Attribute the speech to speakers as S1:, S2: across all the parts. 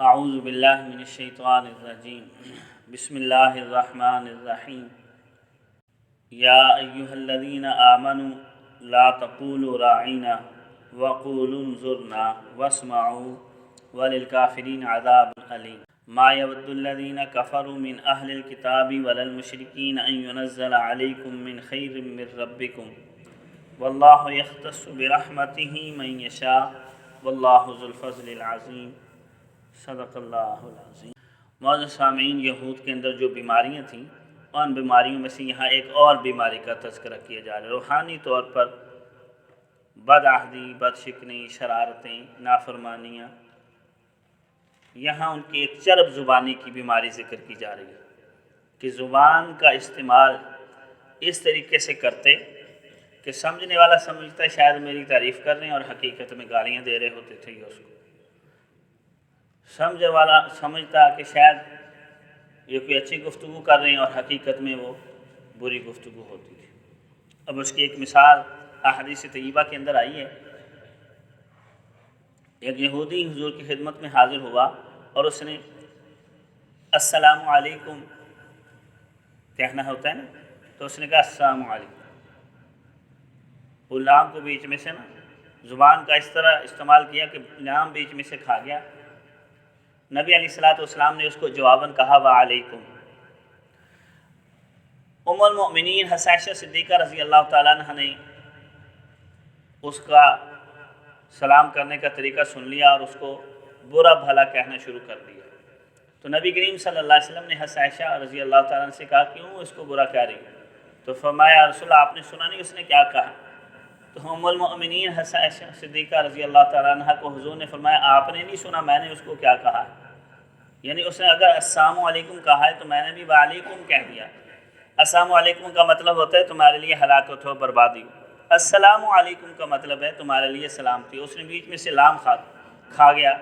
S1: اعوذ باللہ من الشیطان الرجیم بسم اللہ الرحمن الرحیم یا ایہا الذین آمنوا لا تقولوا راعینا وقولوا انظرنا واسمعوا وللکافرین عذاب علیم ما یود الذین کفروا من اہل الکتاب ولا المشرکین ان ینزل علیکم من خیر من ربکم واللہ یختص برحمتہ من یشاء واللہ ذو الفضل العظیم صدق اللہ العظیم۔ معزز سامعین، یہود کے اندر جو بیماریاں تھیں ان بیماریوں میں سے یہاں ایک اور بیماری کا تذکرہ کیا جا رہا ہے۔ روحانی طور پر بد عہدی، بد شکنی، شرارتیں، نافرمانیاں، یہاں ان کی ایک چرب زبانی کی بیماری ذکر کی جا رہی ہے کہ زبان کا استعمال اس طریقے سے کرتے کہ سمجھنے والا سمجھتا ہے شاید میری تعریف کر رہے ہیں اور حقیقت میں گالیاں دے رہے ہوتے تھے یہ اس کو، سمجھنے والا سمجھتا کہ شاید یہ کوئی اچھی گفتگو کر رہے ہیں اور حقیقت میں وہ بری گفتگو ہوتی تھی۔ اب اس کی ایک مثال احادیث طیبہ کے اندر آئی ہے۔ ایک یہودی حضور کی خدمت میں حاضر ہوا اور اس نے السلام علیکم کہنا ہوتا ہے نا، تو اس نے کہا السلام علیکم، وہ لام کو بیچ میں سے نا زبان کا اس طرح استعمال کیا کہ لام بیچ میں سے کھا گیا۔ نبی علیہ السلام نے اس کو جواباً کہا وعلیکم۔ ام المؤمنین عائشہ صدیقہ رضی اللہ تعالیٰ عنہ نے اس کا سلام کرنے کا طریقہ سن لیا اور اس کو برا بھلا کہنا شروع کر دیا۔ تو نبی کریم صلی اللہ علیہ وسلم نے عائشہ رضی اللہ تعالیٰ عنہ سے کہا کیوں اس کو برا کہہ رہی؟ تو فرمایا رسول اللہ آپ نے سنا نہیں اس نے کیا کہا؟ تو ام المؤمنین عائشہ صدیقہ رضی اللہ تعالیٰ عنہ کو حضور نے فرمایا آپ نے نہیں سنا میں نے اس کو کیا کہا؟ یعنی اس نے اگر السلام علیکم کہا ہے تو میں نے بھی وعلیکم کہہ دیا۔ السلام علیکم کا مطلب ہوتا ہے تمہارے لیے ہلاکت ہو، بربادی ہو۔ السلام علیکم کا مطلب ہے تمہارے لیے سلامتی۔ اس نے بیچ میں سے لام کھا گیا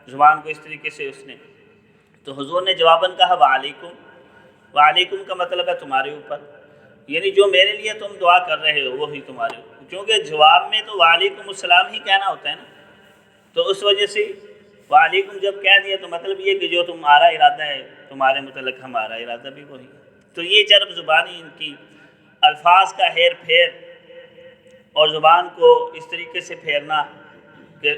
S1: زبان کو اس طریقے سے اس نے، تو حضور نے جواباً کہا وعلیکم۔ وعلیکم کا مطلب ہے تمہارے اوپر، یعنی جو میرے لیے تم دعا کر رہے ہو وہی تمہارے اوپر، کیونکہ جواب میں تو وعلیکم السلام ہی کہنا ہوتا ہے نا، تو اس وجہ سے وعلیکم جب کہہ دیا تو مطلب یہ کہ جو تمہارا ارادہ ہے تمہارے متعلق ہمارا ارادہ بھی وہی ہے۔ تو یہ چرب زبانی ان کی الفاظ کا ہیر پھیر اور زبان کو اس طریقے سے پھیرنا کہ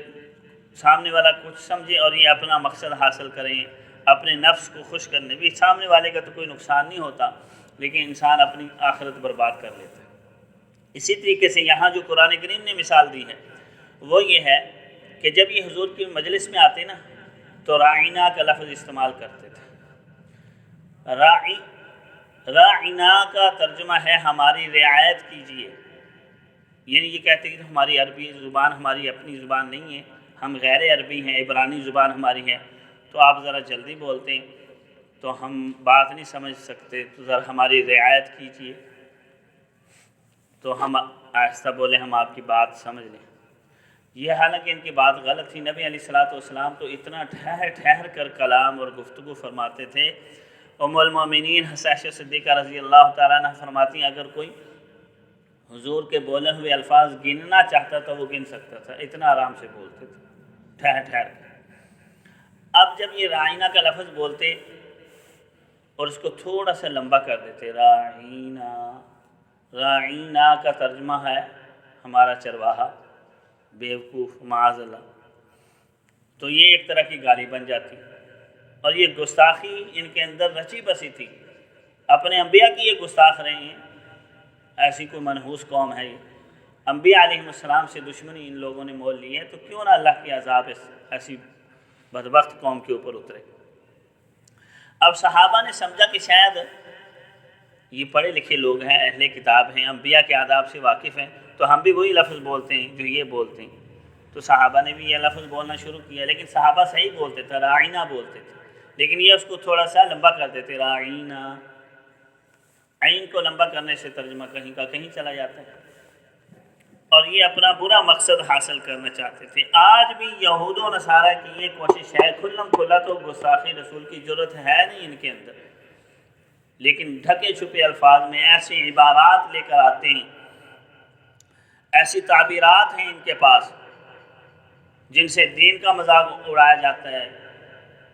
S1: سامنے والا کچھ سمجھے اور یہ اپنا مقصد حاصل کریں، اپنے نفس کو خوش کرنے بھی، سامنے والے کا تو کوئی نقصان نہیں ہوتا لیکن انسان اپنی آخرت برباد کر لیتا ہے۔ اسی طریقے سے یہاں جو قرآن کریم نے مثال دی ہے وہ یہ ہے کہ جب یہ حضور کی مجلس میں آتے نا تو راعینا کا لفظ استعمال کرتے تھے۔ راعینا کا ترجمہ ہے ہماری رعایت کیجیے، یعنی یہ کہتے ہیں کہ ہماری عربی زبان ہماری اپنی زبان نہیں ہے، ہم غیر عربی ہیں، عبرانی زبان ہماری ہے، تو آپ ذرا جلدی بولتے ہیں تو ہم بات نہیں سمجھ سکتے، تو ذرا ہماری رعایت کیجیے، تو ہم آہستہ بولیں، ہم آپ کی بات سمجھ لیں۔ یہ حالانکہ ان کی بات غلط تھی، نبی علیہ السلام تو اتنا ٹھہر کر کلام اور گفتگو فرماتے تھے۔ ام المؤمنین عائشہ صدیقہ رضی اللہ تعالیٰ عنہ فرماتی ہیں اگر کوئی حضور کے بولے ہوئے الفاظ گننا چاہتا تو وہ گن سکتا تھا، اتنا آرام سے بولتے تھے ٹھہر کر۔ اب جب یہ رائنا کا لفظ بولتے اور اس کو تھوڑا سا لمبا کر دیتے، راعینا کا ترجمہ ہے ہمارا چرواہا، بیوقوف، معاذ اللہ، تو یہ ایک طرح کی گالی بن جاتی اور یہ گستاخی ان کے اندر رچی بسی تھی، اپنے انبیاء کی یہ گستاخ رہے ہیں، ایسی کوئی منحوس قوم ہے یہ، انبیاء علیہ السلام سے دشمنی ان لوگوں نے مول لی ہے، تو کیوں نہ اللہ کی عذاب ایسی بدبخت قوم کے اوپر اترے۔ اب صحابہ نے سمجھا کہ شاید یہ پڑھے لکھے لوگ ہیں، اہل کتاب ہیں، انبیاء کے آداب سے واقف ہیں، تو ہم بھی وہی لفظ بولتے ہیں جو یہ بولتے ہیں، تو صحابہ نے بھی یہ لفظ بولنا شروع کیا، لیکن صحابہ صحیح بولتے تھے، راعینا بولتے تھے، لیکن یہ اس کو تھوڑا سا لمبا کر دیتے، راعینا، عین کو لمبا کرنے سے ترجمہ کہیں کا کہیں چلا جاتا ہے، اور یہ اپنا برا مقصد حاصل کرنا چاہتے تھے۔ آج بھی یہود و نصارہ کی یہ کوشش ہے، کھلم کھلا تو گستاخی رسول کی جرت ہے نہیں ان کے اندر، لیکن ڈھکے چھپے الفاظ میں ایسی عبارات لے کر آتے ہیں، ایسی تعبیرات ہیں ان کے پاس جن سے دین کا مذاق اڑایا جاتا ہے،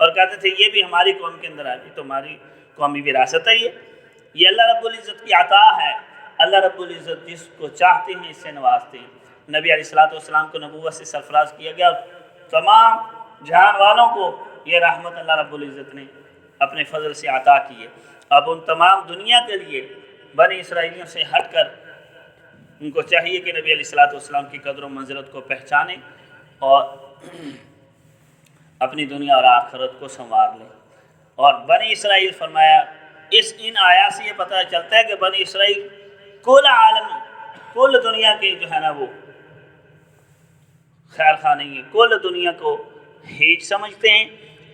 S1: اور کہتے تھے یہ بھی ہماری قوم کے اندر آئی، تو ہماری قومی وراثت ہے یہ اللہ رب العزت کی عطا ہے۔ اللہ رب العزت جس کو چاہتے ہیں اس سے نوازتے ہیں۔ نبی علیہ السلام کو نبوت سے سرفراز کیا گیا، تمام جہان والوں کو یہ رحمت اللہ رب العزت نے اپنے فضل سے عطا کی ہے۔ اب ان تمام دنیا کے لیے بنی اسرائیلیوں سے ہٹ کر ان کو چاہیے کہ نبی علیہ السلام کی قدر و منزلت کو پہچانیں اور اپنی دنیا اور آخرت کو سنوار لیں۔ اور بنی اسرائیل فرمایا، ان آیات سے یہ پتہ چلتا ہے کہ بنی اسرائیل کل عالم، کل دنیا کے جو ہے نا وہ خیر خواہ نہیں ہے، کل دنیا کو ہیچ سمجھتے ہیں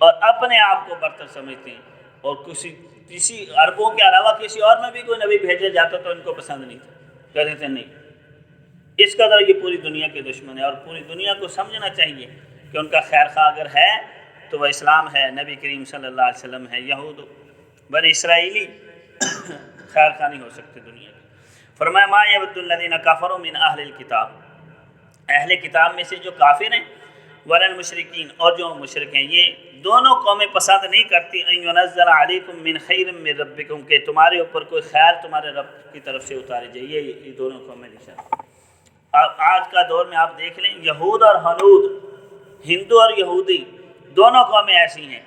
S1: اور اپنے آپ کو برتر سمجھتے ہیں، اور کسی عربوں کے علاوہ کسی اور میں بھی کوئی نبی بھیجا جاتا تو ان کو پسند نہیں تھا، کہتے تھے نہیں، اس قدر یہ پوری دنیا کے دشمن ہے۔ اور پوری دنیا کو سمجھنا چاہیے کہ ان کا خیر خواہ اگر ہے تو وہ اسلام ہے، نبی کریم صلی اللہ علیہ وسلم ہے۔ یہود بنی اسرائیلی خیر خواہ نہیں ہو سکتے دنیا کے۔ فرمایا ما یود الذین کفروا من اہل الکتاب، اہل کتاب میں سے جو کافر ہیں، ولا المشرکین، اور جو مشرک ہیں، یہ دونوں قومیں پسند نہیں کرتی ان ینزل علیکم من خیر من ربکم، کہ تمہارے اوپر کوئی خیر تمہارے رب کی طرف سے اتارے جائے، یہ دونوں قومیں نہیں چاہتی۔ آج کا دور میں آپ دیکھ لیں، یہود اور ہنود، ہندو اور یہودی، دونوں قومیں ایسی ہیں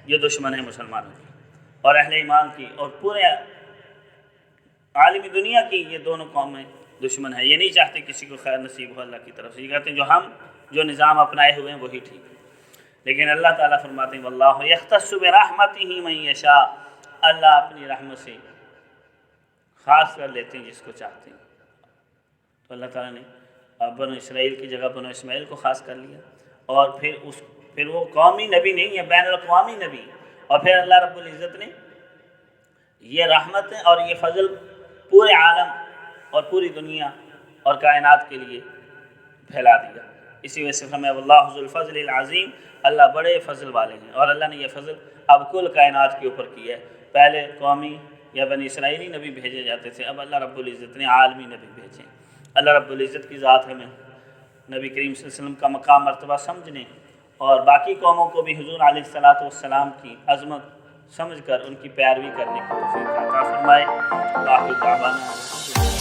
S1: جو دشمن ہیں مسلمانوں کی اور اہل ایمان کی، اور پورے عالمی دنیا کی یہ دونوں قومیں دشمن ہیں۔ یہ نہیں چاہتے کسی کو خیر نصیب ہو اللہ کی طرف سے، یہ کہتے ہیں جو نظام اپنائے ہوئے ہیں وہی ٹھیک ہے۔ لیکن اللہ تعالیٰ فرماتے ہیں واللہ یختص برحمتہ من یشاء، اللہ اپنی رحمت سے خاص کر لیتے ہیں جس کو چاہتے ہیں۔ تو اللہ تعالیٰ نے بنو اسرائیل کی جگہ بنو اسماعیل کو خاص کر لیا، اور پھر وہ قومی نبی نہیں ہے، بین الاقوامی نبی، اور پھر اللہ رب العزت نے یہ رحمت اور یہ فضل پورے عالم اور پوری دنیا اور کائنات کے لیے پھیلا دیا۔ اسی وجہ سے فرمایا واللہ ذو الفضل العظیم، اللہ بڑے فضل والے ہیں، اور اللہ نے یہ فضل اب کل کائنات کے اوپر کیا ہے۔ پہلے قومی یا بنی اسرائیلی نبی بھیجے جاتے تھے، اب اللہ رب العزت نے عالمی نبی بھیجے۔ اللہ رب العزت کی ذات ہمیں نبی کریم صلی اللہ علیہ وسلم کا مقام مرتبہ سمجھنے اور باقی قوموں کو بھی حضور علیہ السلام کی عظمت سمجھ کر ان کی پیروی کرنے کی توفیق عطا فرمائے۔ آخر دعوانا